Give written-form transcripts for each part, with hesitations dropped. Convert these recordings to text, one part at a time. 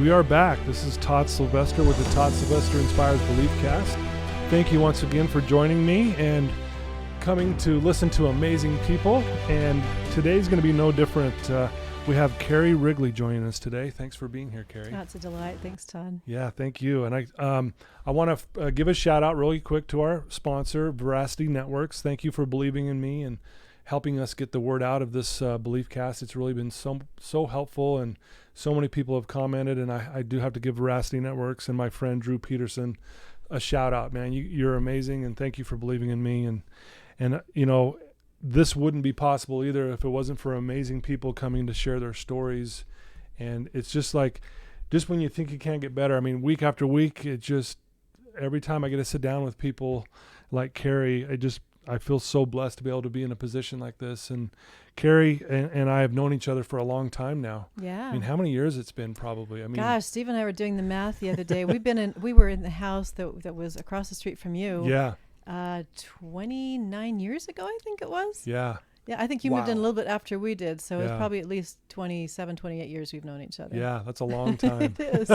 We are back. This is Todd Sylvester with the Todd Sylvester Inspires Belief Cast. Thank you once again for joining me and coming to listen to amazing people. And today's going to be no different. We have Carrie Wrigley joining us today. Thanks for being here, Carrie. Oh, it's a delight. Thanks, Todd. Yeah, thank you. And I want to give a shout out really quick to our sponsor, Veracity Networks. Thank you for believing in me and helping us get the word out of this Belief Cast. It's really been so helpful, and so many people have commented, and I do have to give Veracity Networks and my friend Drew Peterson a shout out, man. You're amazing, and thank you for believing in me. And you know, this wouldn't be possible either if it wasn't for amazing people coming to share their stories. And it's just when you think you can't get better, I mean, week after week, every time I get to sit down with people like Carrie, I feel so blessed to be able to be in a position like this. And Carrie and I have known each other for a long time now. Yeah. I mean, how many years it's been probably? I mean, gosh, Steve and I were doing the math the other day. We were in the house that was across the street from you. Yeah. 29 years ago, I think it was. Yeah. Yeah, I think you moved in a little bit after we did, so Yeah. it's probably at least 27, 28 years we've known each other. Yeah, that's a long time. It is.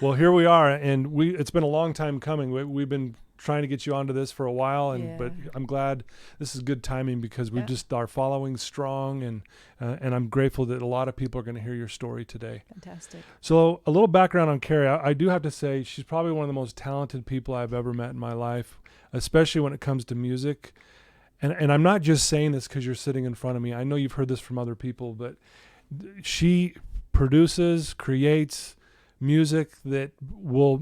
Well, here we are, and it's been a long time coming. We've been trying to get you onto this for a while, but I'm glad this is good timing because we just are following strong, and I'm grateful that a lot of people are going to hear your story today. Fantastic. So a little background on Carrie. I do have to say she's probably one of the most talented people I've ever met in my life, especially when it comes to music. And I'm not just saying this because you're sitting in front of me. I know you've heard this from other people, but she produces, creates music that will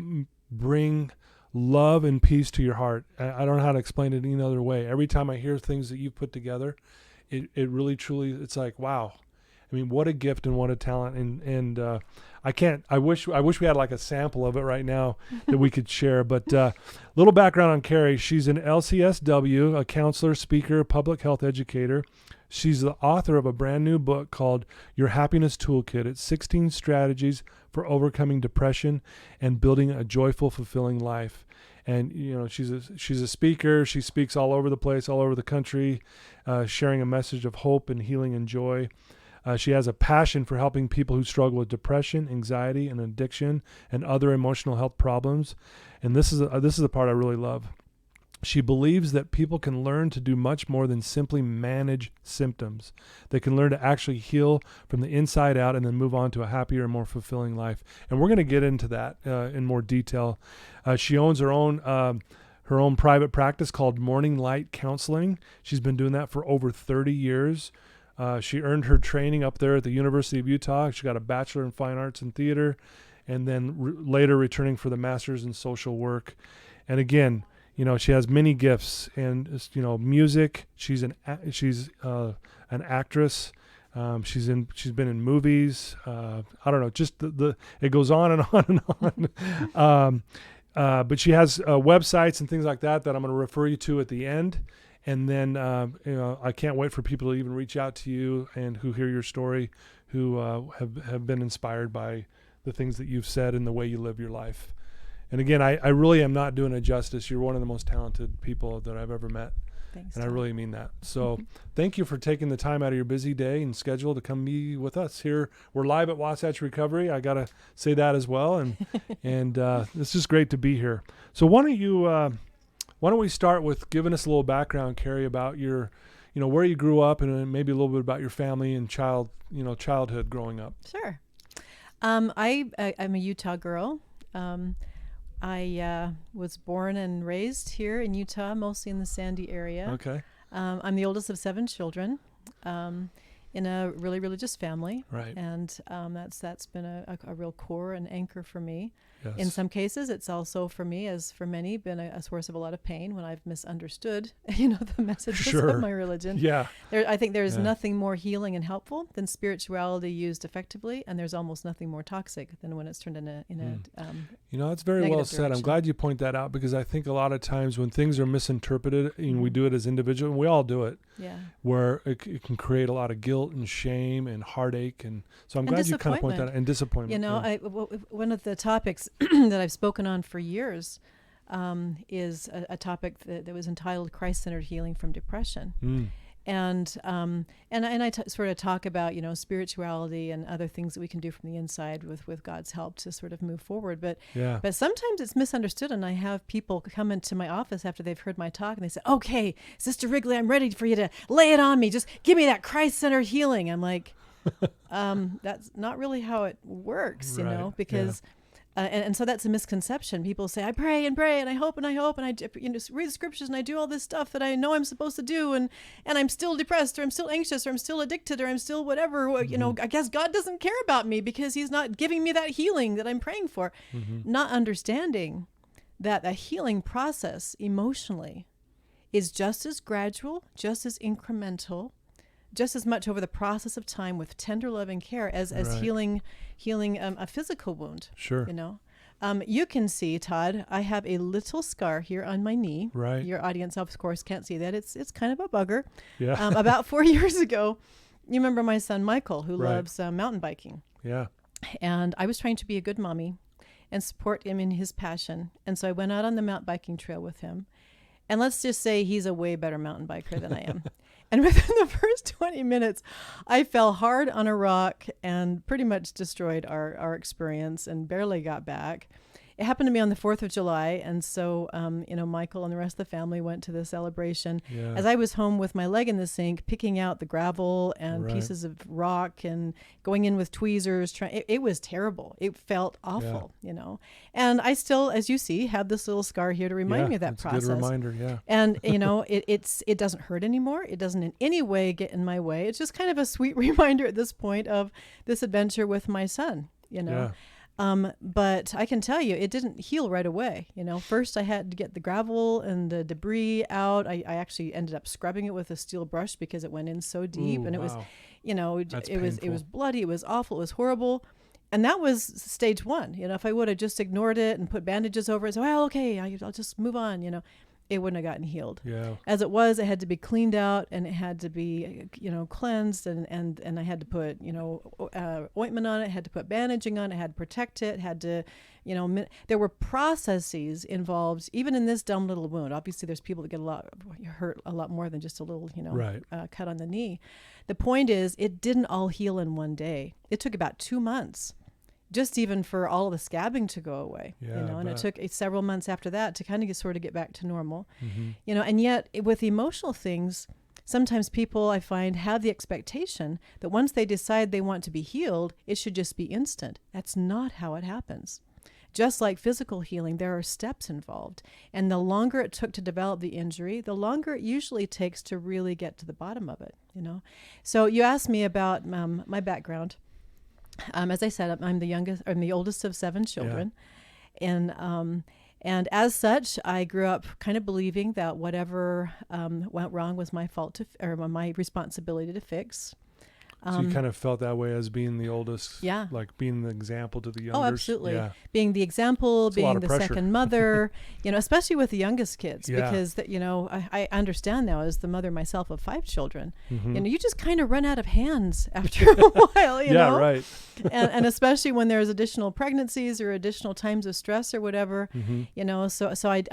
bring love and peace to your heart. I don't know how to explain it any other way. Every time I hear things that you've put together, it really, truly, it's like, wow. I mean, what a gift and what a talent. And I wish we had like a sample of it right now that we could share. But little background on Carrie. She's an LCSW, a counselor, speaker, public health educator. She's the author of a brand new book called Your Happiness Toolkit. It's 16 strategies for overcoming depression and building a joyful, fulfilling life. And, you know, she's a speaker. She speaks all over the place, all over the country, sharing a message of hope and healing and joy. She has a passion for helping people who struggle with depression, anxiety, and addiction, and other emotional health problems. And this is the part I really love. She believes that people can learn to do much more than simply manage symptoms. They can learn to actually heal from the inside out and then move on to a happier and more fulfilling life. And we're going to get into that in more detail. She owns her own private practice called Morning Light Counseling. She's been doing that for over 30 years. She earned her training up there at the University of Utah. She got a Bachelor in Fine Arts and Theater, and then later returning for the Master's in Social Work. And again, you know, she has many gifts, and you know, music. She's an actress. She's been in movies. I don't know, just it goes on and on and on. But she has websites and things like that I'm going to refer you to at the end. And then, you know, I can't wait for people to even reach out to you and who hear your story, who have been inspired by the things that you've said and the way you live your life. And again, I really am not doing it justice. You're one of the most talented people that I've ever met. Thanks, and Tom. I really mean that. So thank you for taking the time out of your busy day and schedule to come be with us here. We're live at Wasatch Recovery. I got to say that as well. And this is great to be here. So why don't we start with giving us a little background, Carrie, about your, you know, where you grew up and maybe a little bit about your family and childhood growing up. Sure. I'm a Utah girl. I was born and raised here in Utah, mostly in the Sandy area. Okay. I'm the oldest of 7 children, in a really religious family. Right. And that's been a real core and anchor for me. Yes. In some cases, it's also for me, as for many, been a source of a lot of pain when I've misunderstood, you know, the messages of my religion. Yeah. I think there's nothing more healing and helpful than spirituality used effectively, and there's almost nothing more toxic than when it's turned in a you know, it's very well said. direction. I'm glad you point that out, because I think a lot of times when things are misinterpreted, and we do it as individuals, and we all do it, where it can create a lot of guilt and shame and heartache. And so I'm glad you kind of point that out. And disappointment. You know, one of the topics that I've spoken on for years is a topic that was entitled Christ-Centered Healing from Depression. I sort of talk about, spirituality and other things that we can do from the inside with God's help to sort of move forward. But sometimes it's misunderstood, and I have people come into my office after they've heard my talk and they say, "Okay, Sister Wrigley, I'm ready for you to lay it on me. Just give me that Christ-centered healing." I'm like, that's not really how it works, because. And so that's a misconception. People say, I pray and I hope and I read the scriptures and I do all this stuff that I know I'm supposed to do, and I'm still depressed, or I'm still anxious, or I'm still addicted, or I'm still whatever. I guess God doesn't care about me because he's not giving me that healing that I'm praying for. Not understanding that a healing process emotionally is just as gradual, just as incremental, just as much over the process of time with tender loving care as healing a physical wound. Sure. You can see, Todd, I have a little scar here on my knee. Right. Your audience, of course, can't see that. It's kind of a bugger. Yeah. About 4 years ago, you remember my son, Michael, who loves mountain biking. Yeah. And I was trying to be a good mommy and support him in his passion. And so I went out on the mountain biking trail with him. And let's just say he's a way better mountain biker than I am. And within the first 20 minutes, I fell hard on a rock and pretty much destroyed our experience and barely got back. It happened to me on the 4th of July. And so, Michael and the rest of the family went to the celebration. Yeah. As I was home with my leg in the sink, picking out the gravel and pieces of rock and going in with tweezers, it was terrible. It felt awful, And I still, as you see, have this little scar here to remind me of that process. It's a good reminder, yeah. And, it doesn't hurt anymore. It doesn't in any way get in my way. It's just kind of a sweet reminder at this point of this adventure with my son, Yeah. But I can tell you, it didn't heal right away. First I had to get the gravel and the debris out. I actually ended up scrubbing it with a steel brush because it went in so deep. Ooh, and it wow. was, That's it was painful. bloody. It was awful. It was horrible. And that was stage one. If I would have just ignored it and put bandages over it, so, well, okay, I'll just move on, it wouldn't have gotten healed. Yeah. As it was, it had to be cleaned out and it had to be, cleansed and I had to put, ointment on it, had to put bandaging on it, had to protect it, had to, there were processes involved, even in this dumb little wound. Obviously, there's people that get hurt a lot more than just a little, cut on the knee. The point is, it didn't all heal in one day. It took about 2 months. Just even for all of the scabbing to go away, and it took several months after that to kind of sort of get back to normal, and yet with emotional things, sometimes people I find have the expectation that once they decide they want to be healed, it should just be instant. That's not how it happens. Just like physical healing, there are steps involved, and the longer it took to develop the injury, the longer it usually takes to really get to the bottom of it, So you asked me about my background. As I said, I'm the oldest of 7 children. Yeah. And as such, I grew up kind of believing that whatever went wrong was my fault or my responsibility to fix. So you kind of felt that way as being the oldest, like being the example to the youngest. Oh, absolutely. Yeah. Being the example, being the second mother, especially with the youngest kids, because I understand now as the mother myself of 5 children, you just kind of run out of hands after a while, you know? Right. and especially when there's additional pregnancies or additional times of stress or whatever, so I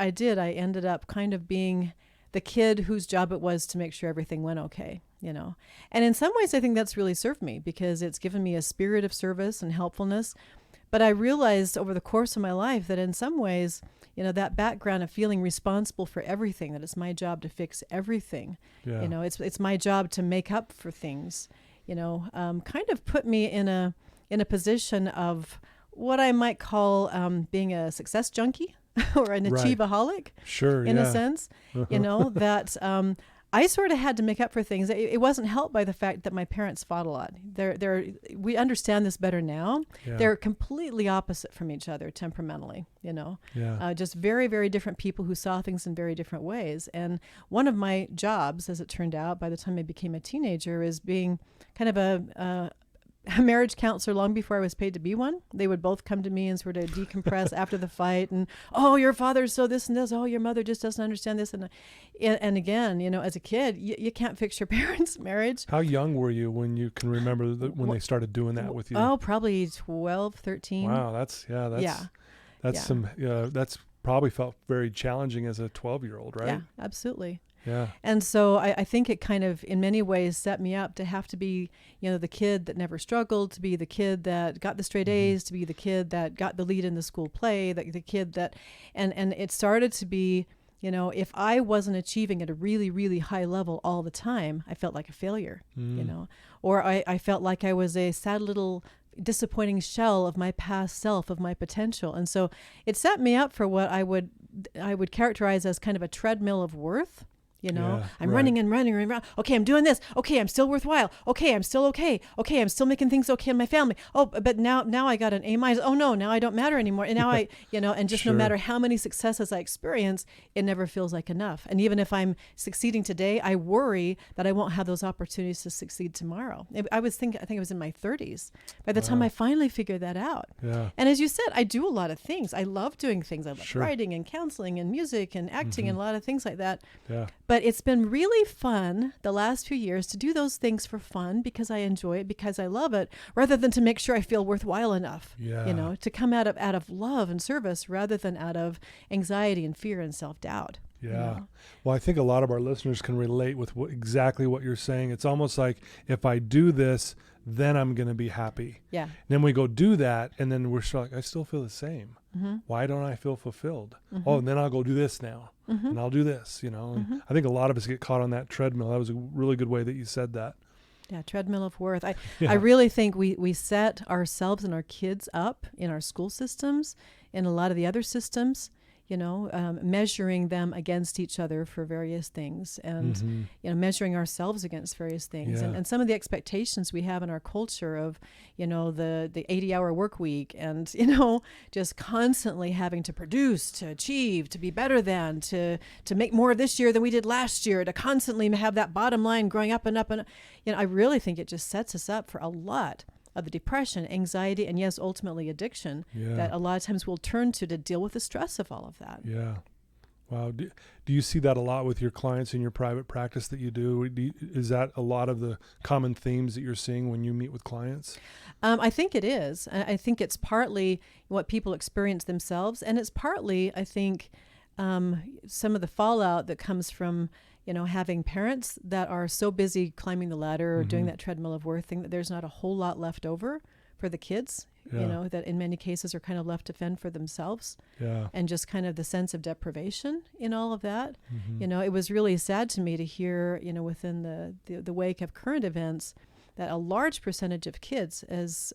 ended up kind of being the kid whose job it was to make sure everything went okay, And in some ways, I think that's really served me because it's given me a spirit of service and helpfulness. But I realized over the course of my life that in some ways, that background of feeling responsible for everything, that it's my job to fix everything, it's my job to make up for things, kind of put me in a position of what I might call being a success junkie. Or an achieveaholic, in a sense, that I sort of had to make up for things. It wasn't helped by the fact that my parents fought a lot. We understand this better now. Yeah. They're completely opposite from each other temperamentally, just very, very different people who saw things in very different ways. And one of my jobs, as it turned out, by the time I became a teenager, is being kind of a marriage counselor long before I was paid to be one. They would both come to me and sort of decompress after the fight and, oh, your father's so this and this. Oh, your mother just doesn't understand this. And again, as a kid, you can't fix your parents' marriage. How young were you when you can remember when they started doing that with you? Oh, probably 12, 13. Wow. That's probably felt very challenging as a 12-year-old, right? Yeah, absolutely. Yeah. And so I think it kind of, in many ways, set me up to have to be, the kid that never struggled, to be the kid that got the straight A's, to be the kid that got the lead in the school play, the kid that, and it started to be, if I wasn't achieving at a really, really high level all the time, I felt like a failure, or I felt like I was a sad little disappointing shell of my past self, of my potential. And so it set me up for what I would characterize as kind of a treadmill of worth. I'm running and running and running. Okay, I'm doing this. Okay, I'm still worthwhile. Okay, I'm still okay. Okay, I'm still making things okay in my family. Oh, but now I got an A-. Oh no, now I don't matter anymore. And now and just no matter how many successes I experience, it never feels like enough. And even if I'm succeeding today, I worry that I won't have those opportunities to succeed tomorrow. I think I was in my 30s by the time I finally figured that out. Yeah. And as you said, I do a lot of things. I love doing things. I love writing and counseling and music and acting and a lot of things like that. Yeah. But it's been really fun the last few years to do those things for fun because I enjoy it, because I love it, rather than to make sure I feel worthwhile enough, to come out of love and service rather than out of anxiety and fear and self-doubt. Yeah. Well, I think a lot of our listeners can relate with exactly what you're saying. It's almost like if I do this, then I'm going to be happy. Yeah. And then we go do that, and then we're like, I still feel the same. Mm-hmm. Why don't I feel fulfilled? Mm-hmm. Oh, and then I'll go do this now, mm-hmm. and I'll do this, And I think a lot of us get caught on that treadmill. That was a really good way that you said that. Yeah, treadmill of worth. I really think we set ourselves and our kids up in our school systems, in a lot of the other systems, measuring them against each other for various things, and measuring ourselves against various things, and some of the expectations we have in our culture of the 80-hour work week, and just constantly having to produce, to achieve, to be better than, to make more this year than we did last year, to constantly have that bottom line growing up and up, and I really think it just sets us up for a lot of the depression, anxiety, and yes, ultimately addiction that a lot of times we'll turn to deal with the stress of all of that. Yeah. Wow. Do you see that a lot with your clients in your private practice that you do? Is that a lot of the common themes that you're seeing when you meet with clients? I think it is. I think it's partly what people experience themselves, and it's partly, I think, some of the fallout that comes from having parents that are so busy climbing the ladder or doing that treadmill of worth thing that there's not a whole lot left over for the kids, that in many cases are kind of left to fend for themselves. Yeah. And just kind of the sense of deprivation in all of that. It was really sad to me to hear, within the wake of current events, that a large percentage of kids, as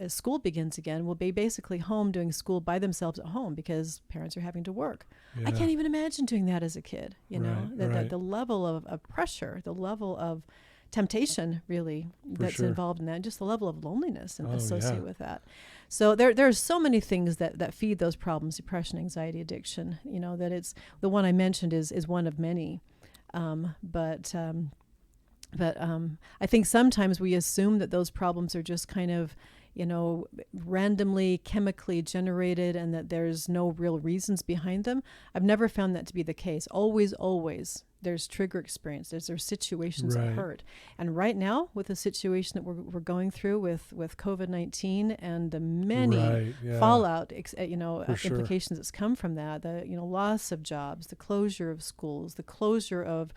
school begins again, will be basically home doing school by themselves at home because parents are having to work. I can't even imagine doing that as a kid, the level of pressure, the level of temptation really that's involved in that, and just the level of loneliness associated with that. So there are so many things that feed those problems, depression, anxiety, addiction, that it's the one I mentioned is one of many. But I think sometimes we assume that those problems are just kind of, randomly, chemically generated, and that there's no real reasons behind them. I've never found that to be the case. Always, there's trigger experience. There's situations of hurt. And right now, with the situation that we're going through with COVID-19 and the many fallout, implications that's come from that, the loss of jobs, the closure of schools, the closure of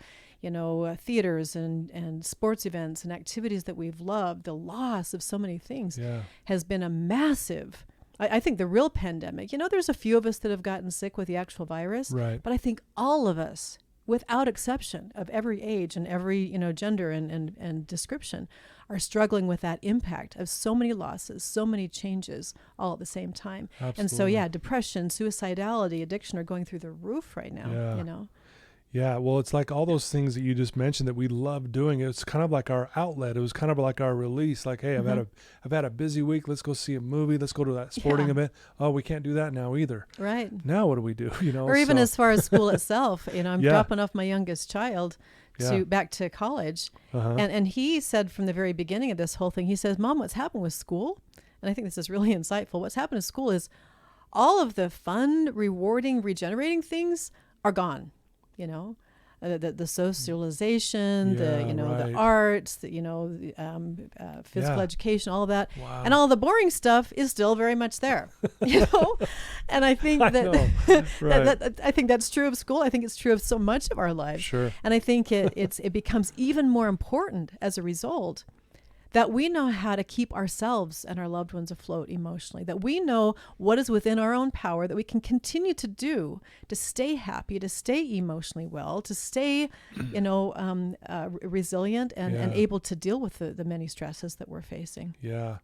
theaters and sports events and activities that we've loved, the loss of so many things has been a massive, I think the real pandemic, there's a few of us that have gotten sick with the actual virus, but I think all of us, without exception, of every age and every, gender and description, are struggling with that impact of so many losses, so many changes all at the same time. Absolutely. And so, depression, suicidality, addiction are going through the roof right now, Yeah, well, it's like all those things that you just mentioned that we love doing. It's kind of like our outlet. It was kind of like our release. Like, hey, I've had a busy week. Let's go see a movie. Let's go to that sporting event. Oh, we can't do that now either. Right. Now what do we do? Or even as far as school itself. I'm dropping off my youngest child back to college, and he said from the very beginning of this whole thing, he says, "Mom, what's happened with school?" And I think this is really insightful. What's happened to school is all of the fun, rewarding, regenerating things are gone. the socialization, the right. the arts, physical Yeah. education, all of that, Wow. and all the boring stuff is still very much there, And I think I that, know. Right. I think that's true of school. I think it's true of so much of our lives, Sure. and I think it becomes even more important as a result that we know how to keep ourselves and our loved ones afloat emotionally, that we know what is within our own power that we can continue to do to stay happy, to stay emotionally well, to stay, resilient and able to deal with the many stresses that we're facing. Yeah.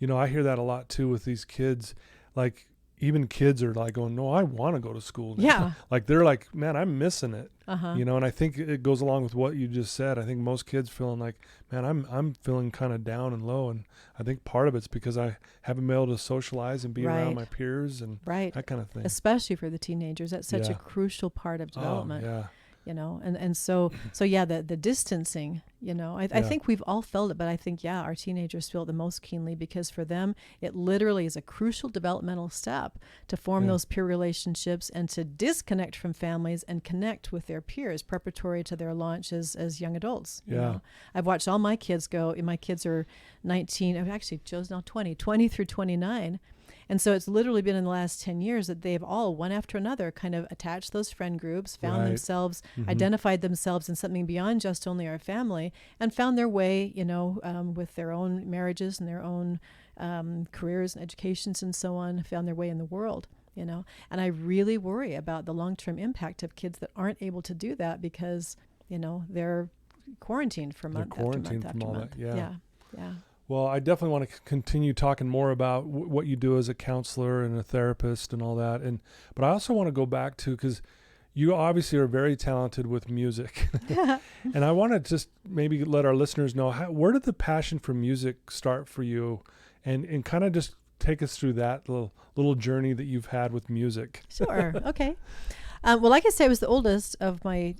I hear that a lot too with these kids. Like, even kids are like going, no, I want to go to school now. Yeah. Like, they're like, man, I'm missing it. Uh-huh. And I think it goes along with what you just said. I think most kids feeling like, man, I'm feeling kind of down and low. And I think part of it's because I haven't been able to socialize and be around my peers and that kind of thing. Especially for the teenagers. That's such a crucial part of development. Oh, yeah. And so the distancing, I think we've all felt it, but I think, our teenagers feel it the most keenly, because for them, it literally is a crucial developmental step to form those peer relationships and to disconnect from families and connect with their peers preparatory to their launch as young adults. I've watched all my kids go. My kids are 19, actually Joe's now 20 through 29. And so it's literally been in the last 10 years that they've all, one after another, kind of attached those friend groups, found themselves, identified themselves in something beyond just only our family, and found their way, with their own marriages and their own careers and educations and so on, found their way in the world, And I really worry about the long-term impact of kids that aren't able to do that because, they're quarantined for month after month after month. Yeah. Well, I definitely want to continue talking more about what you do as a counselor and a therapist and all that. But I also want to go back to, because you obviously are very talented with music. And I want to just maybe let our listeners know, where did the passion for music start for you? And kind of just take us through that little journey that you've had with music. Sure. Okay. Well, like I say, I was the oldest of my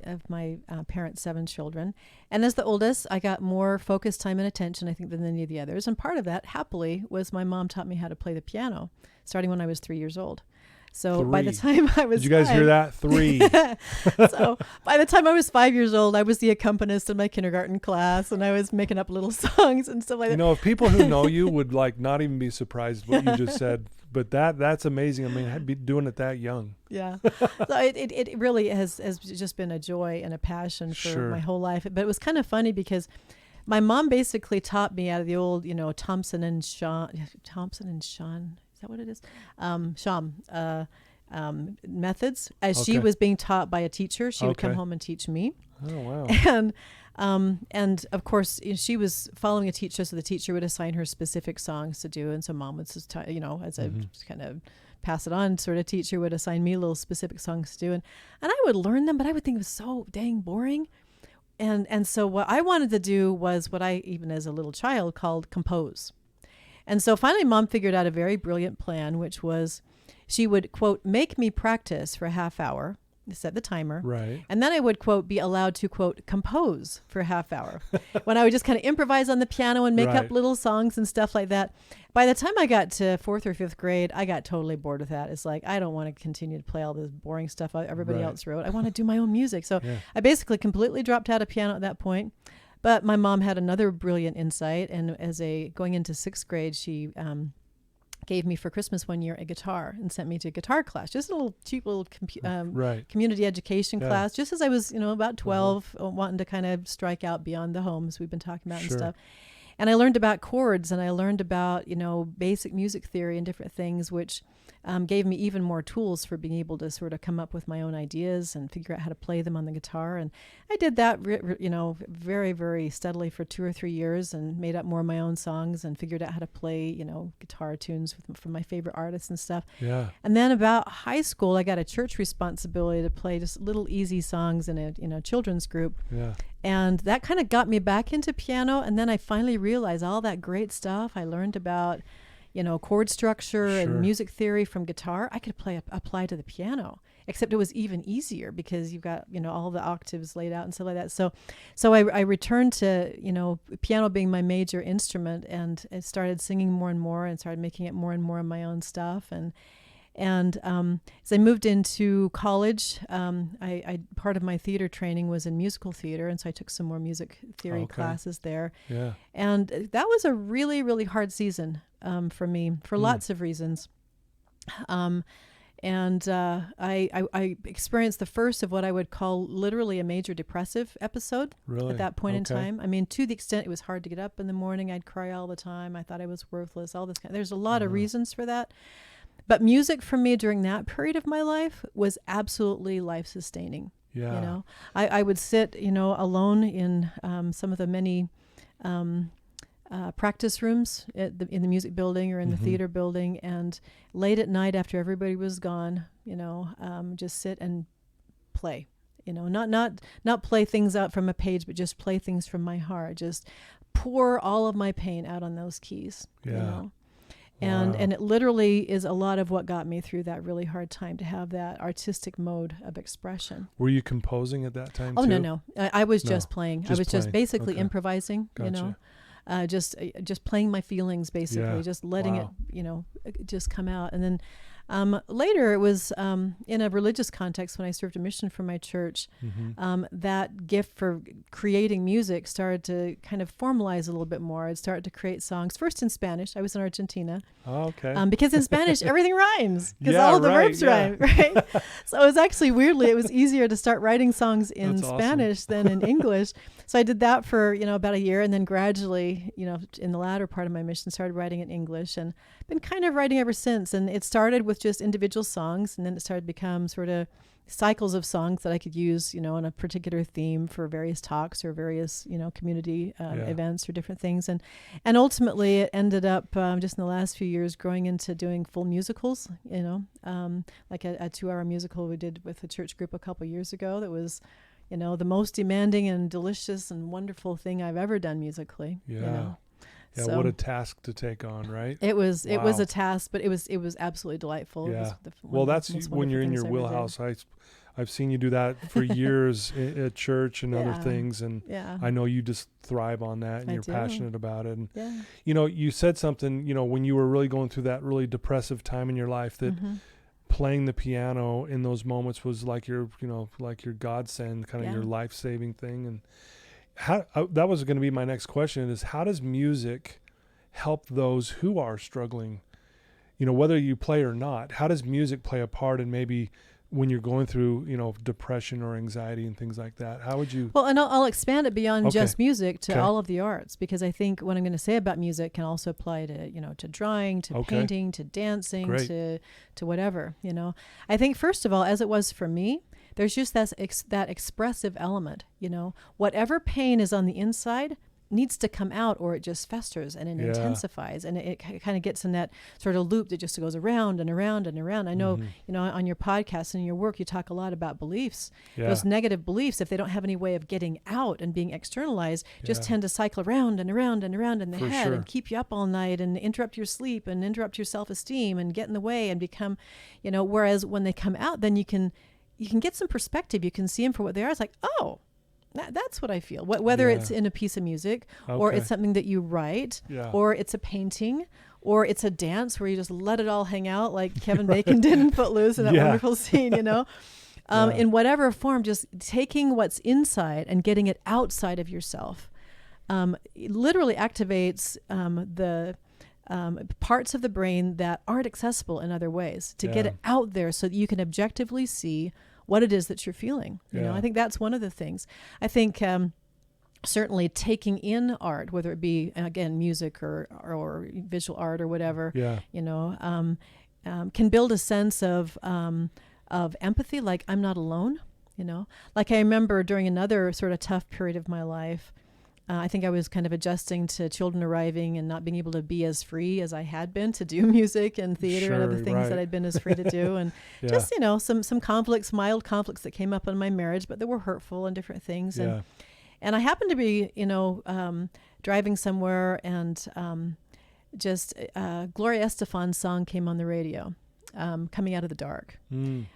parents' 7 children. And as the oldest, I got more focused time and attention, I think, than any of the others. And part of that, happily, was my mom taught me how to play the piano, starting when I was 3 years old. So by the time I was Did you guys hear that? 3. So by the time I was 5 years old, I was the accompanist in my kindergarten class, and I was making up little songs and stuff like that. If people who know you would not even be surprised what you just said. But that's amazing. I mean, I'd be doing it that young. Yeah. So it really has just been a joy and a passion for my whole life. But it was kind of funny because my mom basically taught me out of the old, Thompson and Shaw, is that what it is? Sham methods. As she was being taught by a teacher, she would come home and teach me. Oh, wow. And of course, she was following a teacher, so the teacher would assign her specific songs to do. And so mom would just, as a kind of pass it on sort of teacher, would assign me little specific songs to do. And I would learn them, but I would think it was so dang boring. And so what I wanted to do was what I, even as a little child, called compose. And so finally, mom figured out a very brilliant plan, which was she would, quote, make me practice for a half hour, set the timer. Right. And then I would, quote, be allowed to, quote, compose for a half hour when I would just kind of improvise on the piano and make up little songs and stuff like that. By the time I got to 4th or 5th grade, I got totally bored with that. It's like, I don't want to continue to play all this boring stuff everybody else wrote. I want to do my own music. So I basically completely dropped out of piano at that point. But my mom had another brilliant insight. And going into 6th grade, she gave me for Christmas one year a guitar and sent me to guitar class, just a little cheap little community education class, just as I was, about 12, wanting to kind of strike out beyond the homes we've been talking about and stuff. And I learned about chords, and I learned about, basic music theory and different things, which gave me even more tools for being able to sort of come up with my own ideas and figure out how to play them on the guitar. And I did that, very, very steadily for 2 or 3 years, and made up more of my own songs and figured out how to play, guitar tunes from my favorite artists and stuff. Yeah. And then about high school, I got a church responsibility to play just little easy songs in a children's group. Yeah. And that kind of got me back into piano. And then I finally realized all that great stuff I learned about, chord structure and music theory from guitar, I could apply to the piano, except it was even easier because you've got, all the octaves laid out and stuff like that. So I returned to, piano being my major instrument, and I started singing more and more and started making it more and more of my own stuff. And as I moved into college, I part of my theater training was in musical theater, and so I took some more music theory classes there. Yeah. And that was a really, really hard season for me for lots of reasons. And I experienced the first of what I would call literally a major depressive episode at that point in time. I mean, to the extent it was hard to get up in the morning, I'd cry all the time. I thought I was worthless, all this kind. There's a lot of reasons for that. But music for me during that period of my life was absolutely life-sustaining. Yeah. You know, I would sit, alone in some of the many practice rooms in the music building or in the theater building, and late at night after everybody was gone, just sit and play. Not play things out from a page, but just play things from my heart. Just pour all of my pain out on those keys. Yeah. And it literally is a lot of what got me through that really hard time, to have that artistic mode of expression. Were you composing at that time too? Oh, no. I was just playing. I was just basically Okay. improvising, Gotcha. Just playing my feelings, basically, just letting it, just come out. And then later it was in a religious context when I served a mission for my church. That gift for creating music started to kind of formalize a little bit more. I'd started to create songs, first in Spanish. I was in Argentina. Oh, okay. Because in Spanish, everything rhymes, because all of the verbs rhyme, right? So it was actually, weirdly, it was easier to start writing songs in That's Spanish than in English. So I did that for, about a year, and then gradually, in the latter part of my mission, started writing in English, and been kind of writing ever since. And it started with just individual songs, and then it started to become sort of cycles of songs that I could use, in a particular theme for various talks or various, community events or different things. And ultimately it ended up just in the last few years growing into doing full musicals, like a 2-hour musical we did with a church group a couple years ago that was, the most demanding and delicious and wonderful thing I've ever done musically. Yeah. Yeah, So what a task to take on, right? it was Wow. a task, but it was absolutely delightful. It was Yeah. one Well, of the that's most when you're in wonderful your things I ever wheelhouse. I've seen you do that for years at church and other Yeah. things, and Yeah. I know you just thrive on that, and I you're do. passionate about it. And Yeah. you said something, when you were really going through that really depressive time in your life, that playing the piano in those moments was like your godsend, kind of Yeah. your life-saving thing. And that was going to be my next question: is how does music help those who are struggling? Whether you play or not, how does music play a part in maybe when you're going through, depression or anxiety and things like that? How would you? Well, and I'll expand it beyond Okay. just music to Okay. all of the arts, because I think what I'm going to say about music can also apply to drawing, to Okay. painting, to dancing, Great. to whatever. I think first of all, as it was for me, there's just that expressive element. Whatever pain is on the inside needs to come out, or it just festers and it Yeah. intensifies, and it kind of gets in that sort of loop that just goes around and around and around. I know, on your podcast and in your work, you talk a lot about beliefs. Yeah. Those negative beliefs, if they don't have any way of getting out and being externalized, just Yeah. tend to cycle around and around and around in the For head sure. and keep you up all night and interrupt your sleep and interrupt your self-esteem and get in the way and become, whereas when they come out, then you can get some perspective. You can see them for what they are. It's like, oh, that's what I feel. Whether Yeah. it's in a piece of music, or Okay. it's something that you write, Yeah. or it's a painting, or it's a dance where you just let it all hang out, like Kevin Bacon did in Footloose in that Yeah. wonderful scene, Yeah. in whatever form, just taking what's inside and getting it outside of yourself, literally activates the parts of the brain that aren't accessible in other ways, to get Yeah. it out there so that you can objectively see what it is that you're feeling. Yeah. I think that's one of the things. I think certainly taking in art, whether it be, again, music or visual art or whatever, Yeah. can build a sense of empathy, like I'm not alone. Like I remember during another sort of tough period of my life, I think I was kind of adjusting to children arriving and not being able to be as free as I had been to do music and theater and other Sure, things right. that I'd been as free to do. And Yeah. just, some conflicts, mild conflicts that came up in my marriage, but they were hurtful and different things. Yeah. And I happened to be, driving somewhere, and just Gloria Estefan's song came on the radio. coming out of the dark. Mm.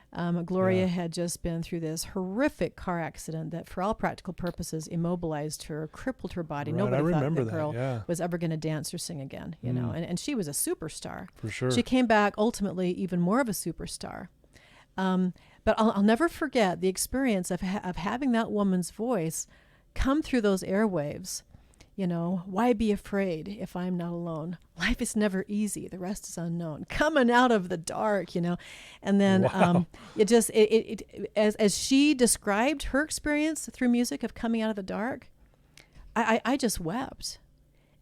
Gloria Yeah. had just been through this horrific car accident that, for all practical purposes, immobilized her, crippled her body. Right, Nobody I thought remember that that, girl yeah. was ever going to dance or sing again, you know. And she was a superstar. For sure. She came back ultimately even more of a superstar. But I'll never forget the experience of having that woman's voice come through those airwaves. You know, why be afraid if I'm not alone? Life is never easy. The rest is unknown. Coming out of the dark, you know. And then Wow. as she described her experience through music of coming out of the dark, I just wept.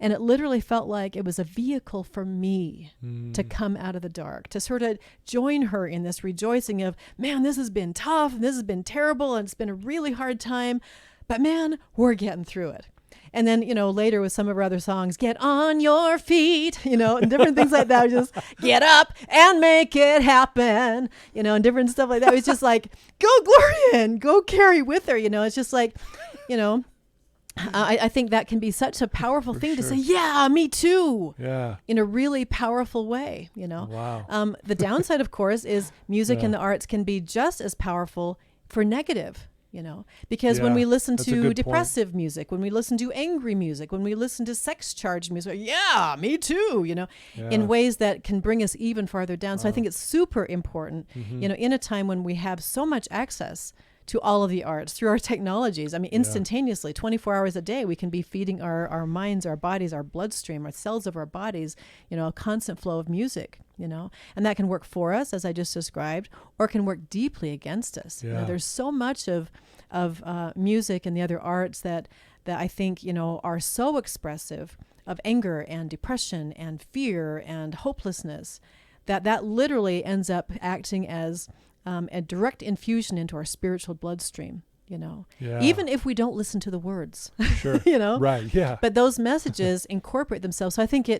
And it literally felt like it was a vehicle for me to come out of the dark, to sort of join her in this rejoicing of, man, this has been tough, and this has been terrible, and it's been a really hard time. But man, we're getting through it. And then, you know, later with some of her other songs, get on your feet, you know, and different things like that. Just get up and make it happen, you know, and different stuff like that. It was just like, go Gloria and go Carrie with her, you know. It's just like, you know, I think that can be such a powerful thing to say, yeah, me too. Yeah. In a really powerful way, you know. Wow. The downside, of course, is music and the arts can be just as powerful for negative. You know, because when we listen that's a to good depressive music, when we listen to angry music, when we listen to sex charged music, yeah, me too, you know, in ways that can bring us even farther down. So I think it's super important, you know, in a time when we have so much access to all of the arts through our technologies. I mean, instantaneously, 24 hours a day, we can be feeding our minds, our bodies, our bloodstream, our cells of our bodies, you know, a constant flow of music, you know, and that can work for us, as I just described, or can work deeply against us. Yeah. You know, there's so much of music and the other arts that I think, you know, are so expressive of anger and depression and fear and hopelessness that literally ends up acting as a direct infusion into our spiritual bloodstream, you know, even if we don't listen to the words, Sure. you know, Right. Yeah. but those messages incorporate themselves. So I think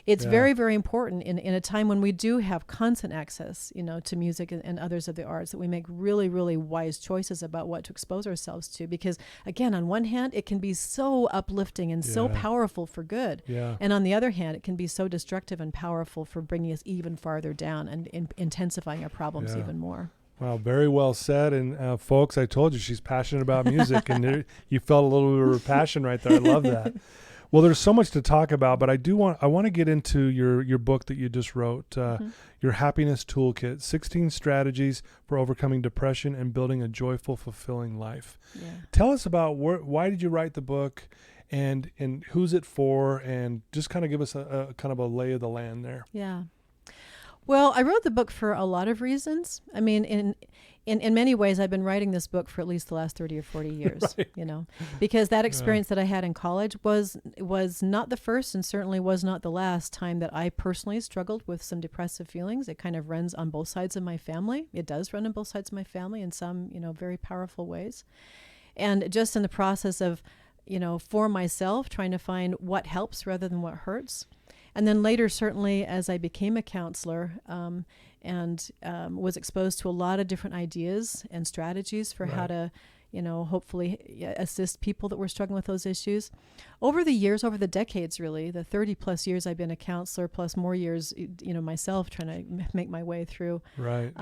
it's very, very important in a time when we do have constant access, you know, to music and others of the arts, that we make really, really wise choices about what to expose ourselves to. Because again, on one hand, it can be so uplifting and so powerful for good. Yeah. And on the other hand, it can be so destructive and powerful for bringing us even farther down and intensifying our problems even more. Wow, very well said. And folks, I told you she's passionate about music, and you felt a little bit of her passion right there. I love that. Well, there's so much to talk about, but I want to get into your book that you just wrote, your Happiness Toolkit, 16 Strategies for Overcoming Depression and Building a Joyful, Fulfilling Life. Yeah. Tell us about why did you write the book, and who's it for, and just kind of give us a kind of a lay of the land there. Yeah. Well, I wrote the book for a lot of reasons. I mean, in many ways, I've been writing this book for at least the last 30 or 40 years, you know, because that experience that I had in college was not the first and certainly was not the last time that I personally struggled with some depressive feelings. It kind of runs on both sides of my family. It does run on both sides of my family in some, you know, very powerful ways. And just in the process of, you know, for myself, trying to find what helps rather than what hurts. And then later, certainly, as I became a counselor and was exposed to a lot of different ideas and strategies for how to, you know, hopefully assist people that were struggling with those issues. Over the years, over the decades, really, the 30 plus years I've been a counselor, plus more years, you know, myself trying to make my way through. Right.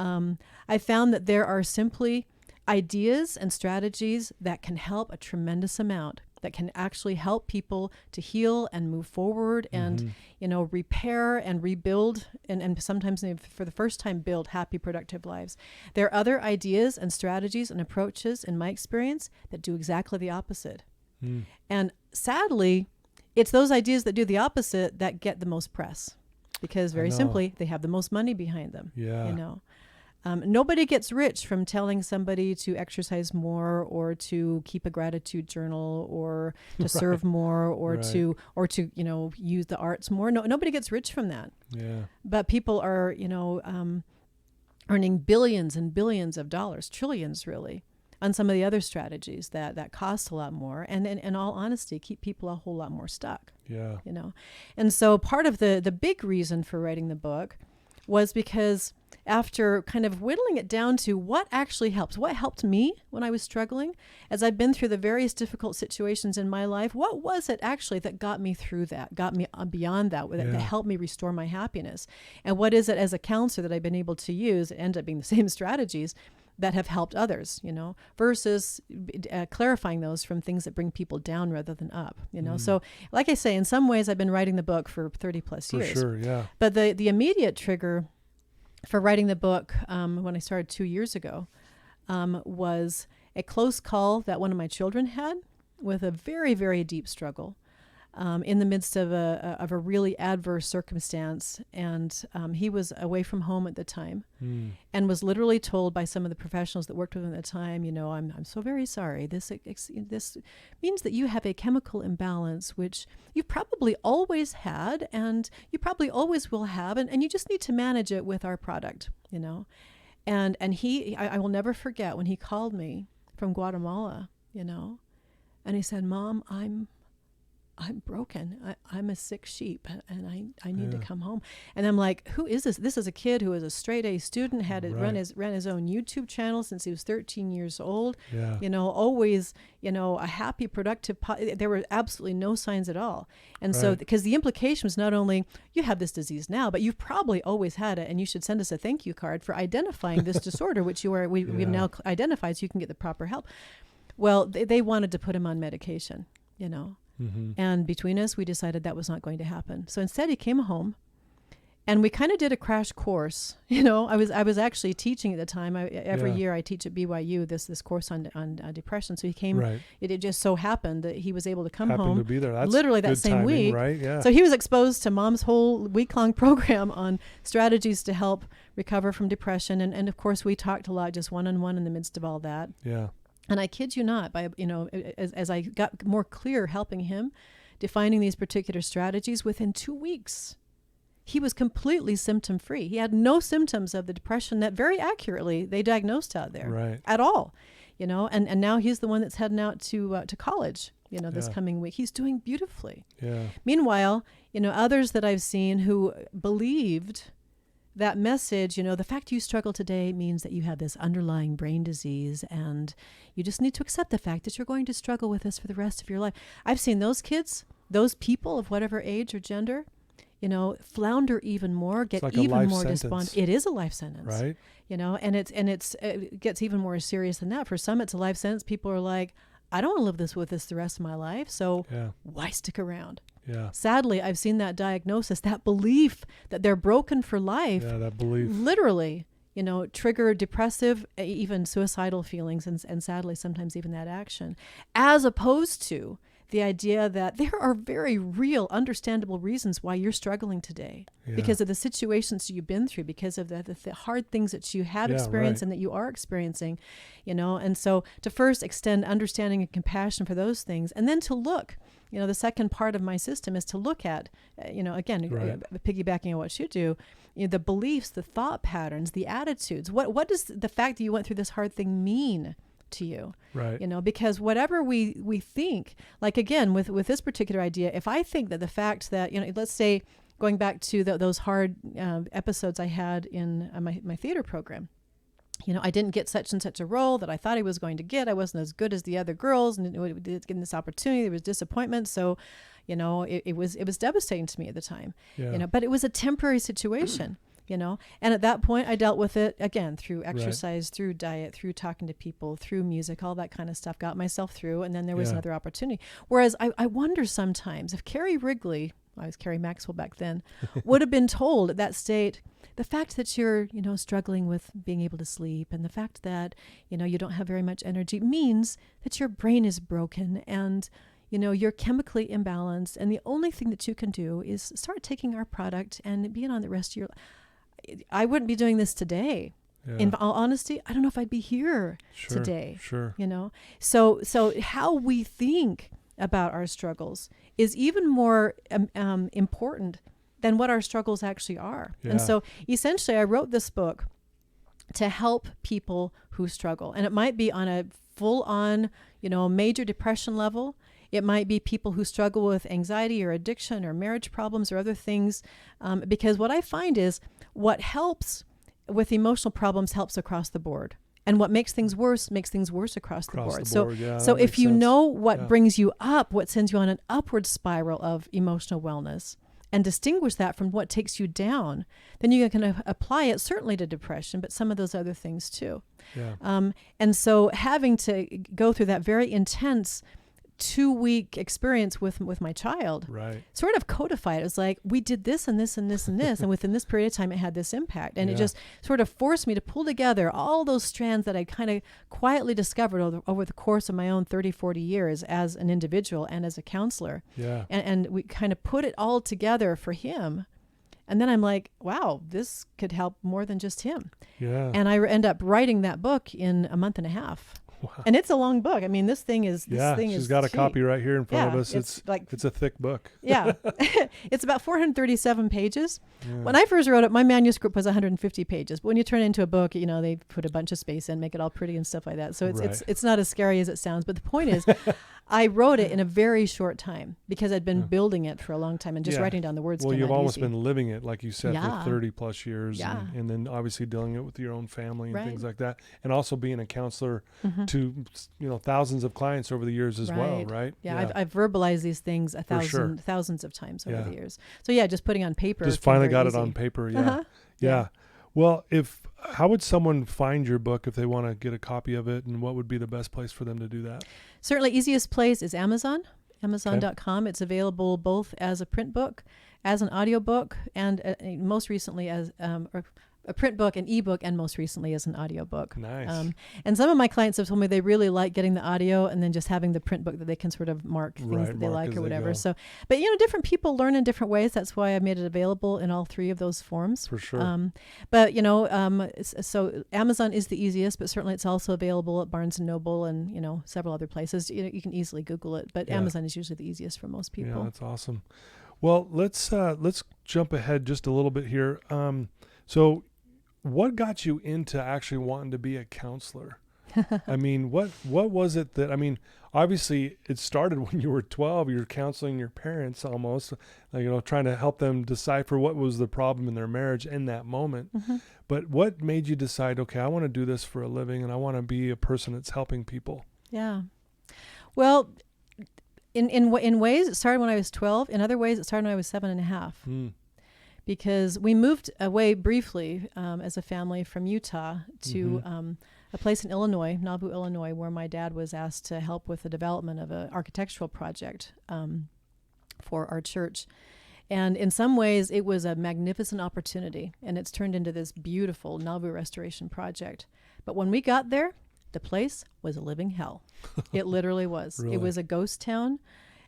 I found that there are simply ideas and strategies that can help a tremendous amount, that can actually help people to heal and move forward and, you know, repair and rebuild and sometimes for the first time build happy, productive lives. There are other ideas and strategies and approaches, in my experience, that do exactly the opposite. And sadly, it's those ideas that do the opposite that get the most press, because very simply, they have the most money behind them. Yeah. You know. Nobody gets rich from telling somebody to exercise more or to keep a gratitude journal or to serve more or to you know, use the arts more. No, nobody gets rich from that. Yeah. But people are, you know, earning billions and billions of dollars, trillions really, on some of the other strategies that cost a lot more and in all honesty keep people a whole lot more stuck. Yeah. You know. And so part of the big reason for writing the book was because after kind of whittling it down to what actually helps, what helped me when I was struggling, as I've been through the various difficult situations in my life, what was it actually that got me through that, got me beyond that, that helped me restore my happiness? And what is it as a counselor that I've been able to use, end up being the same strategies that have helped others, versus clarifying those from things that bring people down rather than up, So like I say, in some ways I've been writing the book for 30 plus years. For sure, yeah. But the immediate trigger for writing the book when I started 2 years ago was a close call that one of my children had with a very, very deep struggle in the midst of a really adverse circumstance. And he was away from home at the time and was literally told by some of the professionals that worked with him at the time, I'm so very sorry. This means that you have a chemical imbalance, which you probably always had and you probably always will have. And you just need to manage it with our product, And I will never forget when he called me from Guatemala, and he said, Mom, I'm broken. I'm a sick sheep and I need to come home. And I'm like, who is this? This is a kid who was a straight A student, ran his own YouTube channel since he was 13 years old. Yeah. Always, a happy, productive, there were absolutely no signs at all. And so, because the implication was not only you have this disease now, but you've probably always had it and you should send us a thank you card for identifying this disorder, which we've now identified so you can get the proper help. Well, they wanted to put him on medication, Mm-hmm. And between us, we decided that was not going to happen. So instead, he came home, and we kind of did a crash course. I was actually teaching at the time. Every year, I teach at BYU this course on depression. So he came. Right. It just so happened that he was able to come home. To be there. That's literally that same timing, week. Right? Yeah. So he was exposed to Mom's whole week-long program on strategies to help recover from depression, and of course, we talked a lot, just one-on-one in the midst of all that. Yeah. And I kid you not, as I got more clear helping him, defining these particular strategies, within 2 weeks, he was completely symptom-free. He had no symptoms of the depression that very accurately they diagnosed out there at all. And now he's the one that's heading out to college, this coming week. He's doing beautifully. Yeah. Meanwhile, others that I've seen who believed that message, the fact you struggle today means that you have this underlying brain disease and you just need to accept the fact that you're going to struggle with this for the rest of your life. I've seen those kids, those people of whatever age or gender, flounder even more, get like even more despondent. It is a life sentence. Right. And it gets even more serious than that. For some, it's a life sentence. People are like, I don't want to live with this the rest of my life. So why stick around? Yeah. Sadly, I've seen that diagnosis, that belief that they're broken for life. Yeah, that belief. Literally, trigger depressive, even suicidal feelings, and sadly, sometimes even that action, as opposed to the idea that there are very real, understandable reasons why you're struggling today because of the situations you've been through, because of the hard things that you have experienced and that you are experiencing, and so to first extend understanding and compassion for those things, and then to look, the second part of my system is to look at, again, piggybacking on what you do, the beliefs, the thought patterns, the attitudes. What does the fact that you went through this hard thing mean to you? Right. Because whatever we think, like again, with this particular idea, if I think that the fact that, let's say going back to those hard episodes I had in my theater program, I didn't get such and such a role that I thought I was going to get. I wasn't as good as the other girls, and getting this opportunity, there was disappointment. So, it was devastating to me at the time. Yeah. But it was a temporary situation. And at that point I dealt with it again through exercise, through diet, through talking to people, through music, all that kind of stuff, got myself through. And then there was another opportunity. Whereas I wonder sometimes if Carrie Wrigley, I was Carrie Maxwell back then, would have been told at that state, the fact that you're, struggling with being able to sleep, and the fact that, you don't have very much energy means that your brain is broken and, you're chemically imbalanced. And the only thing that you can do is start taking our product and being on the rest of your life. I wouldn't be doing this today. Yeah. In all honesty, I don't know if I'd be here today. Sure. So how we think about our struggles is even more important than what our struggles actually are. Yeah. And so essentially I wrote this book to help people who struggle. And it might be on a full-on, major depression level. It might be people who struggle with anxiety or addiction or marriage problems or other things. Because what I find is what helps with emotional problems helps across the board. And what makes things worse across the board. So if you know what brings you up, what sends you on an upward spiral of emotional wellness, and distinguish that from what takes you down, then you can apply it certainly to depression, but some of those other things too. Yeah. And so having to go through that very intense 2-week experience with my child, right, sort of codified. It was like, we did this and this and this and this, and within this period of time, it had this impact. And it just sort of forced me to pull together all those strands that I kind of quietly discovered over the course of my own 30, 40 years as an individual and as a counselor. Yeah. And we kind of put it all together for him. And then I'm like, wow, this could help more than just him. Yeah. And I end up writing that book in a month and a half. Wow. And it's a long book. I mean, this thing is she's got a copy right here in front of us. It's a thick book. Yeah. It's about 437 pages. Yeah. When I first wrote it, my manuscript was 150 pages. But when you turn it into a book, they put a bunch of space in, make it all pretty and stuff like that. So it's not as scary as it sounds. But the point is, I wrote it in a very short time because I'd been building it for a long time and just writing down the words. Well, you've almost easy. been living it, like you said, for 30 plus years. Yeah. And then obviously dealing it with your own family and things like that. And also being a counselor to, thousands of clients over the years as well, right? Yeah. I've verbalized these things thousands of times over the years. So just putting on paper. Just finally got it on paper. Yeah. Uh-huh. Yeah. Well, how would someone find your book if they want to get a copy of it, and what would be the best place for them to do that? Certainly easiest place is Amazon, amazon.com. It's available both as a print book, as an audio book, and most recently as a print book, an ebook, and most recently as an audio book. Nice. And some of my clients have told me they really like getting the audio and then just having the print book that they can sort of mark things that they like or whatever. So, but different people learn in different ways. That's why I made it available in all three of those forms. For sure. But so Amazon is the easiest, but certainly it's also available at Barnes and Noble and several other places. You can easily Google it, but Amazon is usually the easiest for most people. Yeah, that's awesome. Well, let's jump ahead just a little bit here. So what got you into actually wanting to be a counselor? I mean, what was it that, obviously it started when you were 12, you're counseling your parents almost, trying to help them decipher what was the problem in their marriage in that moment. Mm-hmm. But what made you decide, okay, I want to do this for a living and I want to be a person that's helping people? Yeah. Well, in ways it started when I was 12. In other ways it started when I was 7.5. Because we moved away briefly as a family from Utah to a place in Illinois, Nauvoo, Illinois, where my dad was asked to help with the development of an architectural project for our church. And in some ways, it was a magnificent opportunity, and it's turned into this beautiful Nauvoo restoration project. But when we got there, the place was a living hell. It literally was. Really? It was a ghost town.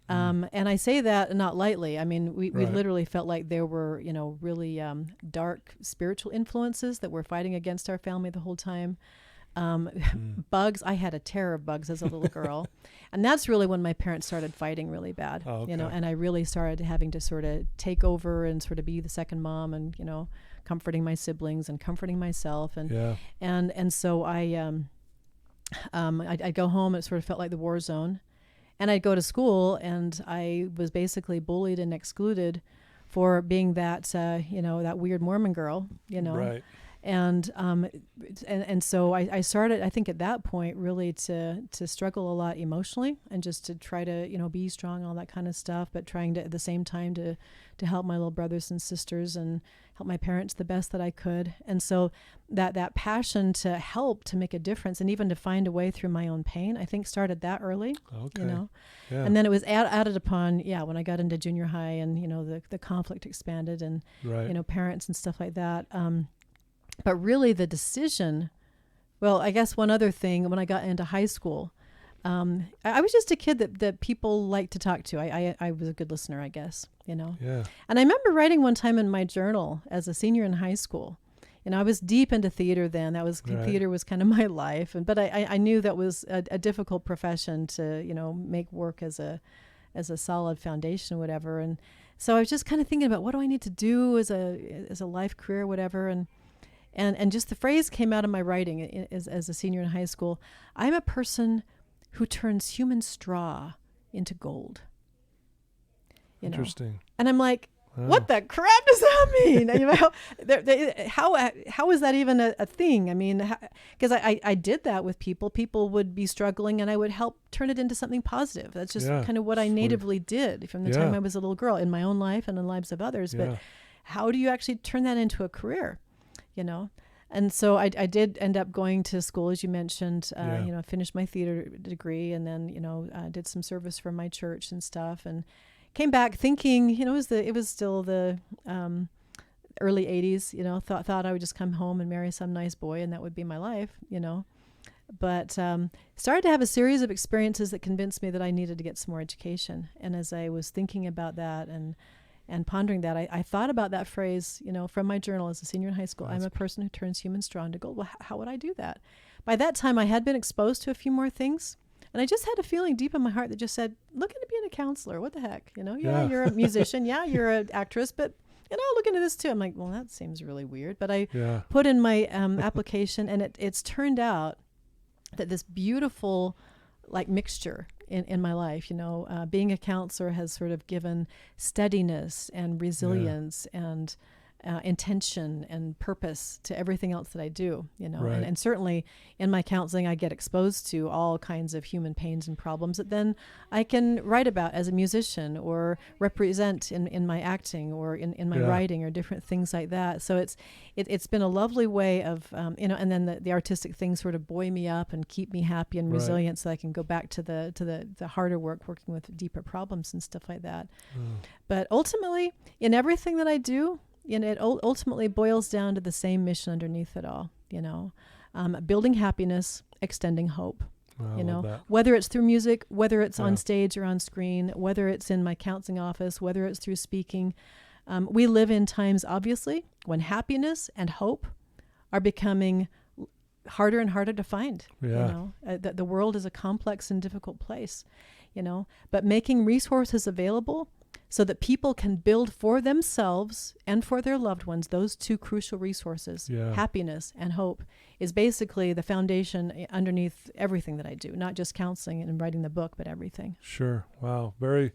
And I say that not lightly. We literally felt like there were, really dark spiritual influences that were fighting against our family the whole time. Bugs. I had a terror of bugs as a little girl. And that's really when my parents started fighting really bad, and I really started having to sort of take over and sort of be the second mom and, comforting my siblings and comforting myself. And so I'd go home. It sort of felt like the war zone. And I'd go to school, and I was basically bullied and excluded for being that, that weird Mormon girl, Right. And so I started, I think at that point, really to struggle a lot emotionally and just to try to, be strong, all that kind of stuff, but trying to, at the same time, to help my little brothers and sisters and help my parents the best that I could. And so that passion to help, to make a difference, and even to find a way through my own pain, I think started that early. Okay. Yeah. And then it was added upon, when I got into junior high and, the conflict expanded and, parents and stuff like that. But really the decision, well, I guess one other thing, when I got into high school, I was just a kid that people liked to talk to. I was a good listener, I guess, Yeah. And I remember writing one time in my journal as a senior in high school, I was deep into theater then. Theater was kind of my life. But I knew that was a difficult profession to, make work as a solid foundation or whatever. And so I was just kind of thinking about what do I need to do as a life career or whatever. And just the phrase came out of my writing as a senior in high school. I'm a person who turns human straw into gold. Interesting. And I'm like, What the crap does that mean? You know, how is that even a thing? I mean, because I did that with people. People would be struggling, and I would help turn it into something positive. That's just kind of what I natively did from the time I was a little girl in my own life and in the lives of others. But how do you actually turn that into a career? You know? And so I did end up going to school, as you mentioned, you know, finished my theater degree, and then, you know, did some service for my church and stuff, and came back thinking, you know, it was still the early 80s, you know, thought I would just come home and marry some nice boy and that would be my life, you know. But started to have a series of experiences that convinced me that I needed to get some more education. And as I was thinking about that and pondering that, I thought about that phrase, you know, from my journal as a senior in high school. I'm a person who turns human straw into gold. Well, how would I do that? By that time, I had been exposed to a few more things. And I just had a feeling deep in my heart that just said, look into being a counselor. What the heck? You know, you're a musician. Yeah, you're an actress. But, you know, look into this too. I'm like, well, that seems really weird. But I put in my application, and it's turned out that this beautiful, like, mixture in my life, you know, being a counselor has sort of given steadiness and resilience and intention and purpose to everything else that I do, you know. And certainly in my counseling, I get exposed to all kinds of human pains and problems that then I can write about as a musician or represent in my acting or in my writing or different things like that. So it's been a lovely way of, you know, and then the artistic things sort of buoy me up and keep me happy and resilient so I can go back to the harder work, working with deeper problems and stuff like that. But ultimately, in everything that I do, and it ultimately boils down to the same mission underneath it all, you know, building happiness, extending hope, you know, whether it's through music, whether it's on stage or on screen, whether it's in my counseling office, whether it's through speaking. We live in times, obviously, when happiness and hope are becoming harder and harder to find, you know, the world is a complex and difficult place, you know, but making resources available so that people can build for themselves and for their loved ones those two crucial resources, happiness and hope, is basically the foundation underneath everything that I do, not just counseling and writing the book, but everything. Sure. Wow. Very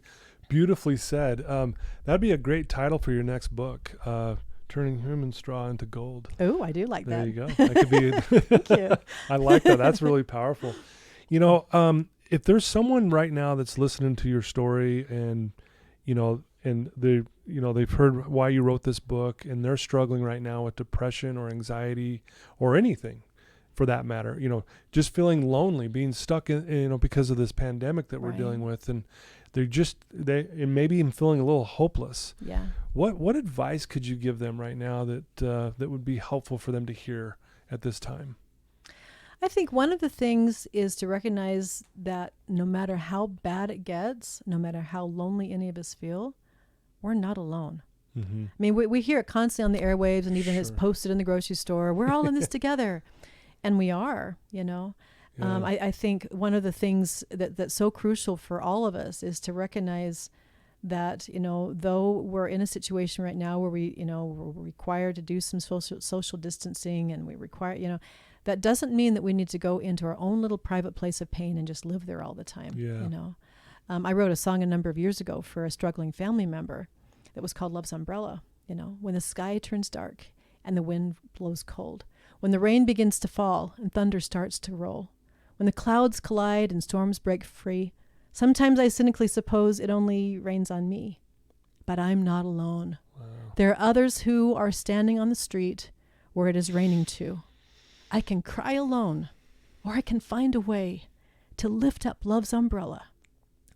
beautifully said. That'd be a great title for your next book, Turning Human Straw into Gold. Oh, I do like that. There you go. That could be Thank you. I like that. That's really powerful. You know, if there's someone right now that's listening to your story and, you know, and they've heard why you wrote this book and they're struggling right now with depression or anxiety or anything for that matter, you know, just feeling lonely, being stuck in, you know, because of this pandemic that we're dealing with, and and maybe even feeling a little hopeless. Yeah. What advice could you give them right now that would be helpful for them to hear at this time? I think one of the things is to recognize that no matter how bad it gets, no matter how lonely any of us feel, we're not alone. Mm-hmm. I mean, we hear it constantly on the airwaves, and even it's posted in the grocery store. We're all in this together. And we are, you know. Yeah. I think one of the things that's so crucial for all of us is to recognize that, you know, though we're in a situation right now where we're required to do some social distancing, and we require, you know, that doesn't mean that we need to go into our own little private place of pain and just live there all the time. Yeah. You know, I wrote a song a number of years ago for a struggling family member that was called Love's Umbrella. You know, when the sky turns dark and the wind blows cold, when the rain begins to fall and thunder starts to roll, when the clouds collide and storms break free, sometimes I cynically suppose it only rains on me. But I'm not alone. Wow. There are others who are standing on the street where it is raining too. I can cry alone, or I can find a way to lift up love's umbrella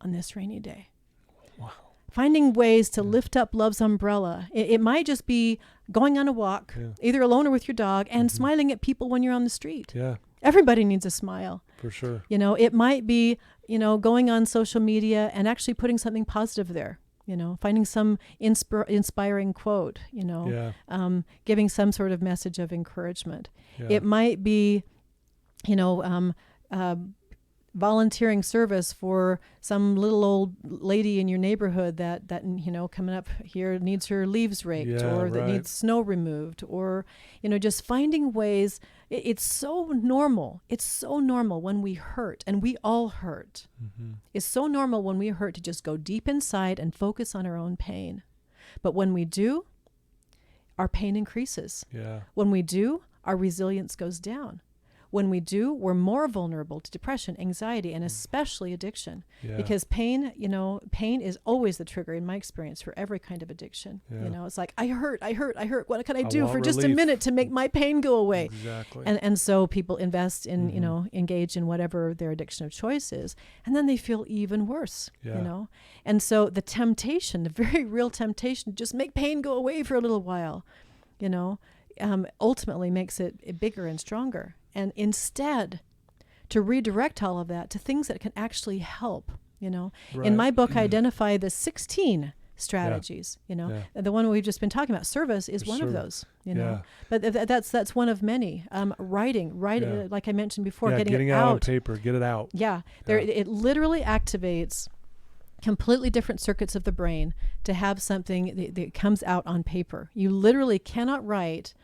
on this rainy day. Wow. Finding ways to lift up love's umbrella. It might just be going on a walk, either alone or with your dog, and smiling at people when you're on the street. Yeah. Everybody needs a smile. For sure. You know, it might be, you know, going on social media and actually putting something positive there. You know, finding some inspiring quote, you know, giving some sort of message of encouragement. Yeah. It might be, you know, volunteering service for some little old lady in your neighborhood that you know, coming up here needs her leaves raked, or that needs snow removed, or, you know, just finding ways. It's so normal. It's so normal when we hurt, and we all hurt. Mm-hmm. It's so normal when we hurt to just go deep inside and focus on our own pain. But when we do, our pain increases. Yeah. When we do, our resilience goes down. When we do, we're more vulnerable to depression, anxiety, and especially addiction. Yeah. Because pain, pain is always the trigger in my experience for every kind of addiction. Yeah. It's like, I hurt. What can I do want for just a relief. minute to make my pain go away? Exactly. And so people invest in, engage in whatever their addiction of choice is. And then they feel even worse, Yeah. And so the temptation, the very real temptation, just make pain go away for a little while, ultimately makes it bigger and stronger. And instead, to redirect all of that to things that can actually help, Right. In my book, I identify the 16 strategies, Yeah. The one we've just been talking about, service, is one of those, But that's one of many. Writing, Yeah. like I mentioned before, getting it it out on paper, get it out. Yeah, it literally activates completely different circuits of the brain to have something that comes out on paper. You literally cannot write,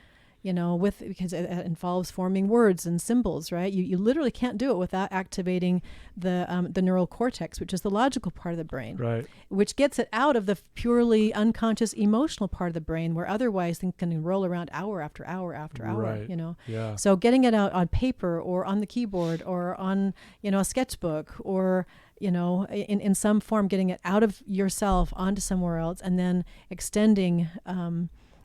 because it involves forming words and symbols, right? You literally can't do it without activating the neural cortex, which is the logical part of the brain, Right. which gets it out of the purely unconscious emotional part of the brain, where otherwise things can roll around hour after hour after hour, Right. Yeah. So getting it out on paper or on the keyboard or on, a sketchbook or, in some form, getting it out of yourself onto somewhere else, and then extending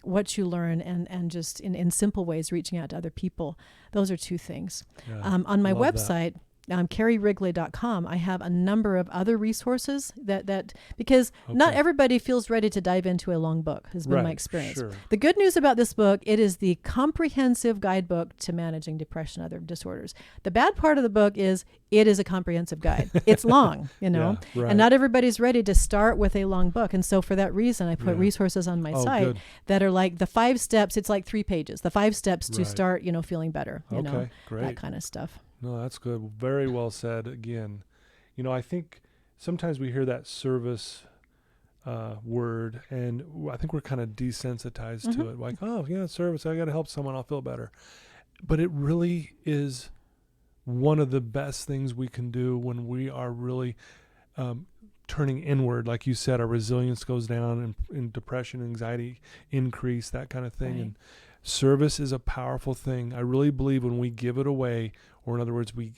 what you learn and just in simple ways reaching out to other people. Those are two things. Yeah. On my Love website, carriewrigley.com, I have a number of other resources that because not everybody feels ready to dive into a long book, has been my experience. Sure. The good news about this book, it is the comprehensive guidebook to managing depression and other disorders. The bad part of the book is it is a comprehensive guide. It's long, Yeah, right. and not everybody's ready to start with a long book. And so for that reason, I put resources on my site good. that are like the 5 steps. It's like 3 pages, the 5 steps to Right. start, feeling better, Okay, great. that kind of stuff. No, that's good. Very well said. Again, I think sometimes we hear that service word, and I think we're kind of desensitized to it. Like, oh, yeah, service. I got to help someone. I'll feel better. But it really is one of the best things we can do when we are really turning inward. Like you said, our resilience goes down, and depression, anxiety increase, that kind of thing. Right. And service is a powerful thing. I really believe when we give it away, or in other words, we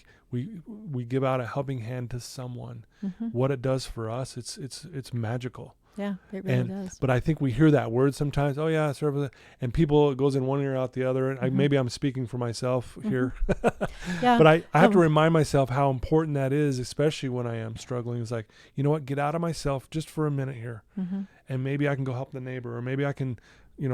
give out a helping hand to someone, what it does for us, it's magical. Yeah, it really does. But I think we hear that word sometimes. Oh yeah, service, and people, it goes in one ear out the other. And maybe I'm speaking for myself here, Yeah. but I have to remind myself how important that is, especially when I am struggling. It's like, you know what, get out of myself just for a minute here, and maybe I can go help the neighbor, or maybe I can,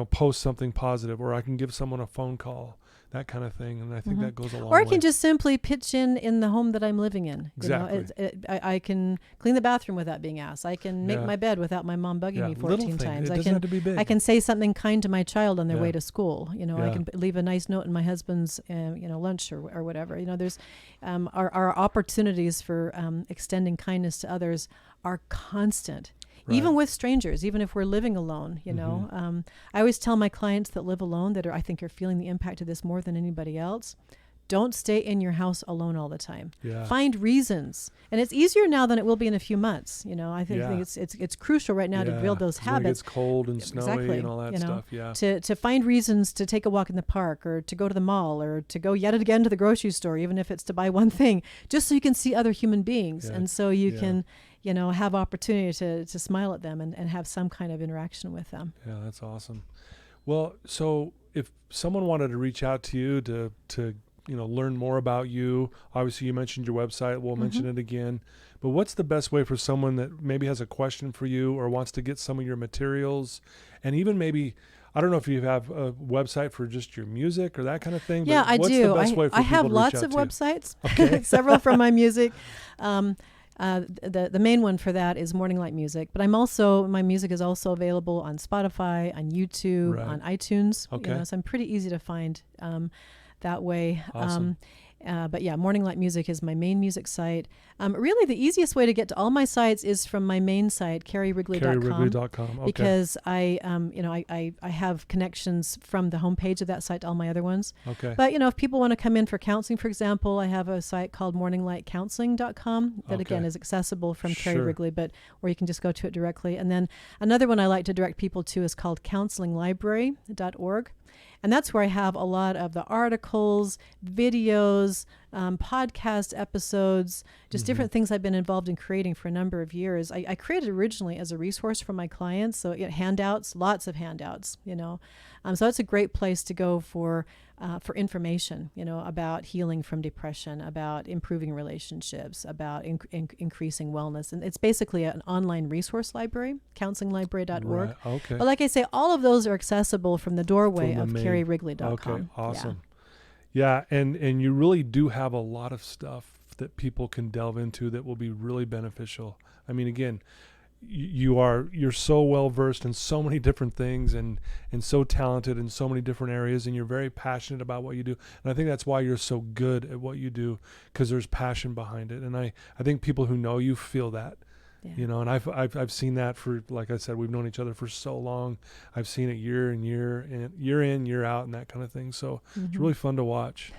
post something positive, or I can give someone a phone call, that kind of thing. And I think that goes a long way. Or I can just simply pitch in the home that I'm living in. Exactly. I can clean the bathroom without being asked. I can make my bed without my mom bugging me 14 times. It doesn't have to be big. I can say something kind to my child on their Yeah. way to school. I Yeah. can leave a nice note in my husband's lunch or whatever. There's our opportunities for extending kindness to others are constant. Right. Even with strangers, even if we're living alone, I always tell my clients that live alone that I think are feeling the impact of this more than anybody else. Don't stay in your house alone all the time. Yeah. Find reasons, and it's easier now than it will be in a few months. I think it's crucial right now to build those When it habits. gets cold and snowy and all that stuff. Yeah. To find reasons to take a walk in the park, or to go to the mall, or to go yet again to the grocery store, even if it's to buy one thing, just so you can see other human beings, Yeah. and so you can have opportunity to smile at them and have some kind of interaction with them. Yeah, that's awesome. Well, so if someone wanted to reach out to you to learn more about you, obviously you mentioned your website. We'll mention it again. But what's the best way for someone that maybe has a question for you, or wants to get some of your materials, and even maybe, I don't know if you have a website for just your music or that kind of thing. Yeah, but I what's do. The best way for I people have to lots reach of out to websites, Okay. several for my music. The main one for that is Morning Light Music, but my music is also available on Spotify, on YouTube, Right. on iTunes. Okay. So I'm pretty easy to find that way. Awesome. But yeah, Morning Light Music is my main music site. Really, the easiest way to get to all my sites is from my main site, carriewrigley.com. carriewrigley.com. Okay. Because I have connections from the homepage of that site to all my other ones. Okay. But, if people want to come in for counseling, for example, I have a site called morninglightcounseling.com that, again, is accessible from Carrie Wrigley, but where you can just go to it directly. And then another one I like to direct people to is called counselinglibrary.org. And that's where I have a lot of the articles, videos, podcast episodes, just different things I've been involved in creating for a number of years. I created originally as a resource for my clients. So handouts, lots of handouts, So that's a great place to go for information, about healing from depression, about improving relationships, about increasing wellness. And it's basically an online resource library, counselinglibrary.org. Right. Okay. But like I say, all of those are accessible from the doorway of carriewrigley.com. Okay, awesome. Yeah, and you really do have a lot of stuff that people can delve into that will be really beneficial. I mean, again, you're so well versed in so many different things and so talented in so many different areas, and you're very passionate about what you do. And I think that's why you're so good at what you do, because there's passion behind it. And I think people who know you feel that. Yeah. And I've seen that for, like I said, we've known each other for so long. I've seen it year in, year out, and that kind of thing. So it's really fun to watch.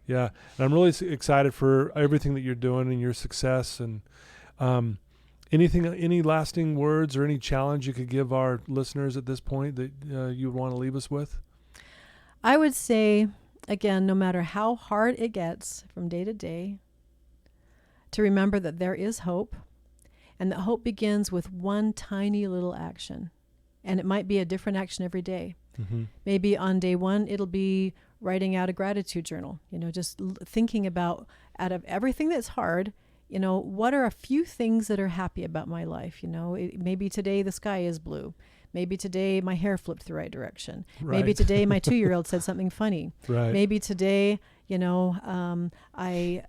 Yeah, and I'm really excited for everything that you're doing and your success. And any lasting words or any challenge you could give our listeners at this point that you would want to leave us with? I would say, again, no matter how hard it gets from day to day, to remember that there is hope. And that hope begins with one tiny little action. And it might be a different action every day. Maybe on day one, it'll be writing out a gratitude journal, just thinking about, out of everything that's hard, what are a few things that are happy about my life? Maybe today the sky is blue. Maybe today my hair flipped the right direction. Right. Maybe today my 2-year-old said something funny. Right. Maybe today, I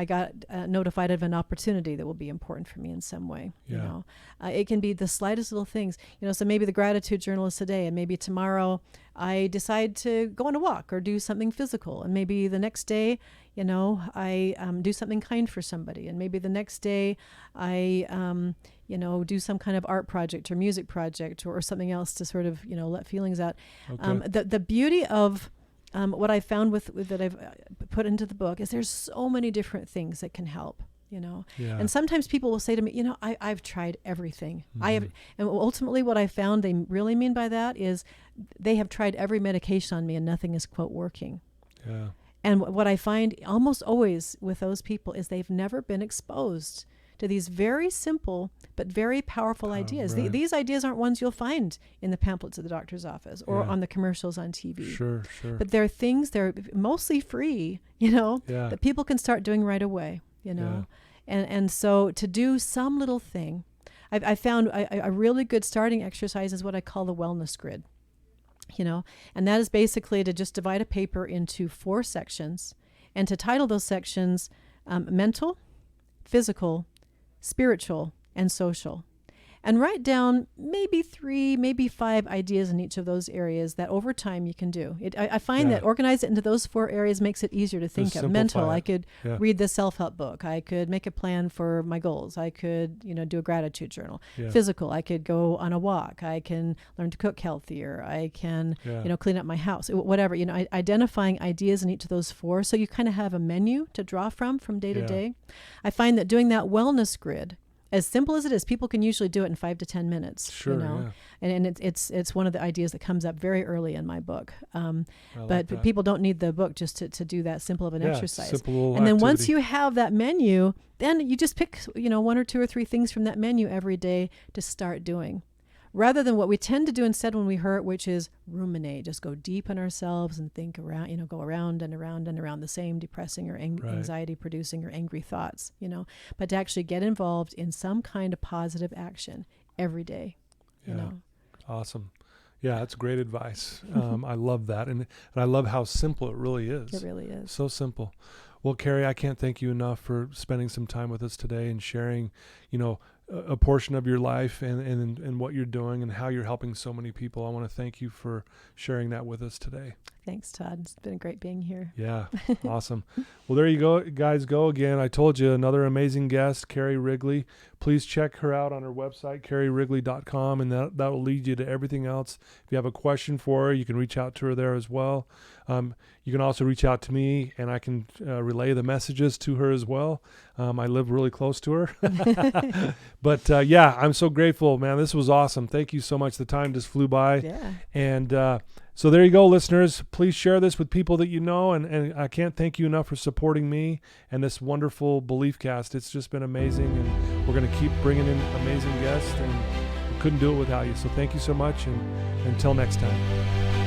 got notified of an opportunity that will be important for me in some way. Yeah. It can be the slightest little things. So maybe the gratitude journal is today, and maybe tomorrow I decide to go on a walk or do something physical, and maybe the next day, I do something kind for somebody, and maybe the next day I do some kind of art project or music project or something else to sort of let feelings out. Okay. The beauty of what I found with that I've put into the book is there's so many different things that can help, Yeah. And sometimes people will say to me, I've tried everything. And ultimately what I found they really mean by that is they have tried every medication on me and nothing is, quote, working. Yeah. And what I find almost always with those people is they've never been exposed to these very simple but very powerful ideas. Right. These ideas aren't ones you'll find in the pamphlets at the doctor's office or on the commercials on TV. Sure. But they're things, they're mostly free, that people can start doing right away, And so to do some little thing, I found a really good starting exercise is what I call the wellness grid. And that is basically to just divide a paper into 4 sections and to title those sections mental, physical, spiritual, and social. And write down maybe 3, maybe 5 ideas in each of those areas that over time you can do. I find that organize it into those 4 areas makes it easier to think of. Mental, I could read the self-help book. I could make a plan for my goals. I could, do a gratitude journal. Physical, I could go on a walk. I can learn to cook healthier. I can, clean up my house. Whatever, identifying ideas in each of those 4 so you kind of have a menu to draw from day to day. I find that doing that wellness grid, as simple as it is, people can usually do it in 5 to 10 minutes. Sure, and it's one of the ideas that comes up very early in my book. But people don't need the book just to do that simple of an exercise. Simple and then activity. once you have that menu, then you just pick 1 or 2 or 3 things from that menu every day to start doing. Rather than what we tend to do instead when we hurt, which is ruminate, just go deep in ourselves and think around, go around and around and around the same depressing or anxiety producing or angry thoughts, but to actually get involved in some kind of positive action every day, Awesome. Yeah, that's great advice. I love that. And I love how simple it really is. It really is. So simple. Well, Carrie, I can't thank you enough for spending some time with us today and sharing, a portion of your life and what you're doing and how you're helping so many people. I want to thank you for sharing that with us today. Thanks, Todd. It's been great being here. Yeah, awesome. Well, there you go, guys. Go again. I told you, another amazing guest, Carrie Wrigley. Please check her out on her website, carriewrigley.com, and that will lead you to everything else. If you have a question for her, you can reach out to her there as well. You can also reach out to me, and I can relay the messages to her as well. I live really close to her. But yeah, I'm so grateful, man. This was awesome. Thank you so much. The time just flew by. Yeah. And so there you go, listeners. Please share this with people that you know. And I can't thank you enough for supporting me and this wonderful Belief Cast. It's just been amazing. And we're going to keep bringing in amazing guests. And we couldn't do it without you. So thank you so much. And until next time.